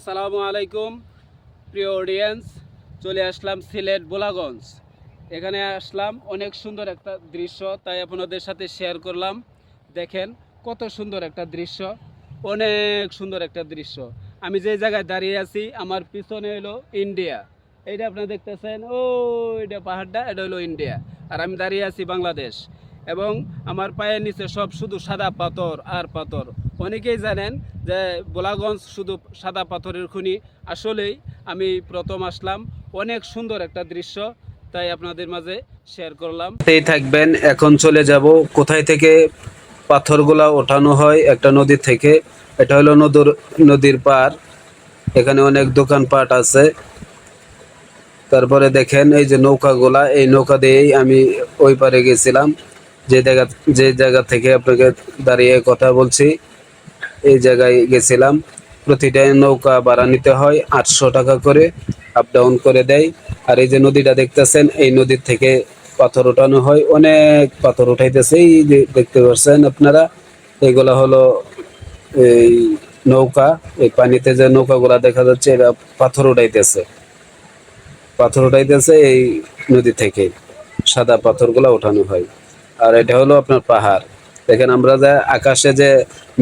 আসসালামু আলাইকুম প্রিয় অডিয়েন্স, চলে আসলাম সিলেট বোলাগঞ্জ। এখানে আসলাম, অনেক সুন্দর একটা দৃশ্য, তাই আপনাদের সাথে শেয়ার করলাম। দেখেন কত সুন্দর একটা দৃশ্য, অনেক সুন্দর একটা দৃশ্য। আমি যে জায়গায় দাঁড়িয়ে আছি, আমার পিছনে হলো ইন্ডিয়া। এইটা আপনারা দেখতেছেন, ও এটা পাহাড়টা, এটা হলো ইন্ডিয়া। আর আমি দাঁড়িয়ে আছি বাংলাদেশ। এবং আমার পায়ের নিচে সব শুধু সাদা পাথর আর পাথর। অনেকেই জানেন যে বোলাগঞ্জ শুধু সাদা পাথরের খনি। আসলেই আমি প্রথম আসলাম, অনেক সুন্দর একটা দৃশ্য, তাই আপনাদের মাঝে শেয়ার করলাম। এই থাকবেন, এখন চলে যাব কোথায় থেকে পাথরগুলা ওঠানো হয়, একটা নদী থেকে। এটা হলো নদীর পার, এখানে অনেক দোকানপাট আছে। তারপরে দেখেন এই যে নৌকাগুলা, এই নৌকা দিয়েই আমি ওই পারে গেছিলাম। যে জায়গা থেকে আপনাকে দাঁড়িয়ে কথা বলছি, এই জায়গায় গেছিলাম। প্রতিটা নৌকা ভাড়া নিতে হয় 800 টাকা করে, আপ ডাউন করে দেয়। আর এই যে নদীটা দেখতেছেন, এই নদীর থেকে পাথর ওঠানো হয়, অনেক পাথর উঠাইতেছে। এই যে দেখতে পাচ্ছেন আপনারা, এগুলা হলো এই নৌকা। এই পানিতে যে নৌকাগুলা দেখা যাচ্ছে, এরা পাথর উঠাইতেছে এই নদী থেকে। সাদা পাথরগুলা ওঠানো হয়। আর এটা হলো আপনার পাহাড়। দেখেন আমরা যে আকাশে যে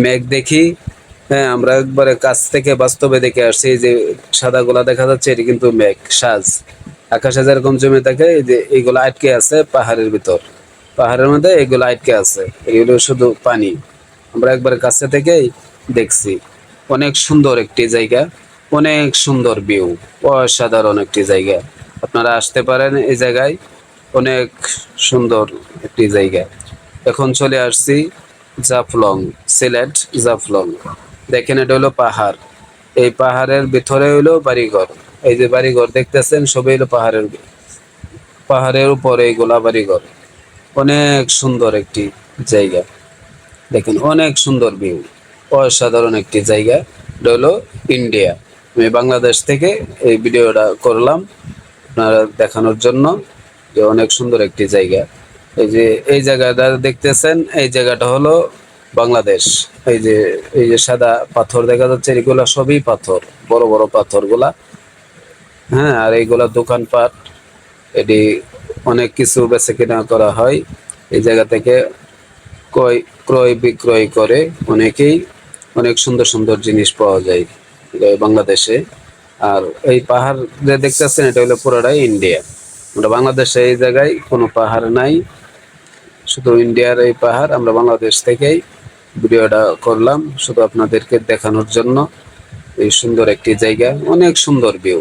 মেঘ দেখি, হ্যাঁ, আমরা একবারে কাছ থেকে বাস্তবে দেখে আসছি। এই যে সাদাগুলা দেখা যাচ্ছে, এটি কিন্তু মেঘ সাজ। আকাশে যেরকম জমে থাকে, এই যে এইগুলো আটকে আছে পাহাড়ের ভিতর, পাহাড়ের মধ্যে এগুলো আটকে আছে, এগুলো শুধু পানি। আমরা একবারে কাছে থেকেই দেখছি। অনেক সুন্দর একটি জায়গা, অনেক সুন্দর ভিউ, অসাধারণ একটি জায়গা। আপনারা আসতে পারেন এই জায়গায়, অনেক সুন্দর একটি জায়গা। এখন চলে আসছি জাফলং, সিলেট জাফলং। দেখেন এটা হলো পাহাড়, এই পাহাড়ের ভিতরে হইলো বাড়িঘর। এই যে বাড়িঘর দেখতেছেন, সবই হলো পাহাড়ের উপরে এইগুলা বাড়িঘর। অনেক সুন্দর একটি জায়গা, দেখেন অনেক সুন্দর ভিউ, অসাধারণ একটি জায়গা। এটা হলো ইন্ডিয়া। আমি বাংলাদেশ থেকে এই ভিডিওটা করলাম আপনারা দেখানোর জন্য, যে অনেক সুন্দর একটি জায়গা। এই জায়গাটা দেখতেছেন, এই জায়গাটা হলো বাংলাদেশ। এই যে সাদা পাথর দেখা যাচ্ছে, এগুলা সবই পাথর, বড় বড় পাথরগুলা। হ্যাঁ, আর এইগুলা দোকানপাট, এটি অনেক কিছু বেচে কেনা করা হয়। এই জায়গা থেকে ক্রয় বিক্রয় করে অনেকেই। অনেক সুন্দর সুন্দর জিনিস পাওয়া যায় বাংলাদেশে। আর এই পাহাড় যে দেখতেছেন, এটা হলো পুরোটাই ইন্ডিয়া। আমরা বাংলাদেশে এই জায়গায় কোনো পাহাড় নাই, শুধু ইন্ডিয়ার এই পাহাড়। আমরা বাংলাদেশ থেকেই ভিডিওটা করলাম শুধু আপনাদেরকে দেখানোর জন্য। এই সুন্দর একটি জায়গা, অনেক সুন্দর ভিউ।